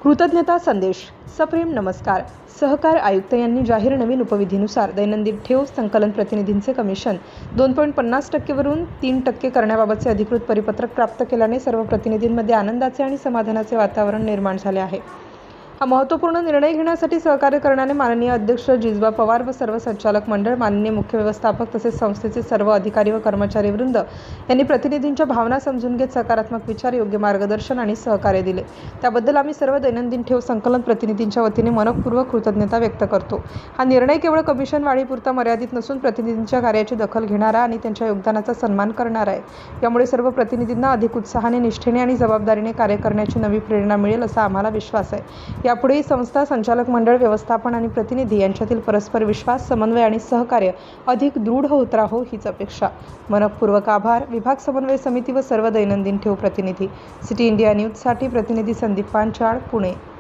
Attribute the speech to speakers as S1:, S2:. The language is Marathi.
S1: कृतज्ञता संदेश. सप्रेम नमस्कार. सहकार आयुक्त यांनी जाहीर नवीन उपविधीनुसार दैनंदिन ठेव संकलन प्रतिनिधींचे कमिशन 2.50% वरून 3% करण्याबाबतचे अधिकृत परिपत्रक प्राप्त केल्याने सर्व प्रतिनिधींमध्ये आनंदाचे आणि समाधानाचे वातावरण निर्माण झाले आहे. हा महत्त्वपूर्ण निर्णय घेण्यासाठी सहकार्य करण्याने माननीय अध्यक्ष जिजबा पवार व सर्व संचालक मंडळ, माननीय मुख्य व्यवस्थापक तसेच संस्थेचे सर्व अधिकारी व कर्मचारी वृंद यांनी प्रतिनिधींच्या भावना समजून घेत सकारात्मक विचार, योग्य मार्गदर्शन आणि सहकार्य दिले. त्याबद्दल आम्ही सर्व दैनंदिन ठेव संकलन प्रतिनिधींच्या वतीने मनपूर्वक कृतज्ञता व्यक्त करतो. हा निर्णय केवळ कमिशन वाढीपुरता मर्यादित नसून प्रतिनिधींच्या कार्याची दखल घेणारा आणि त्यांच्या योगदानाचा सन्मान करणारा आहे. यामुळे सर्व प्रतिनिधींना अधिक उत्साहाने, निष्ठेने आणि जबाबदारीने कार्य करण्याची नवी प्रेरणा मिळेल असा आम्हाला विश्वास आहे. यापुढे संस्था, संचालक मंडळ, व्यवस्थापन आणि प्रतिनिधी यांच्यातील परस्पर विश्वास, समन्वय आणि सहकार्य अधिक दृढ होत राहो हीच अपेक्षा. मनपूर्वक आभार. विभाग समन्वय समिती व सर्व दैनंदिन ठेव प्रतिनिधी. सिटी इंडिया न्यूजसाठी प्रतिनिधी संदीप पांचाळ, पुणे.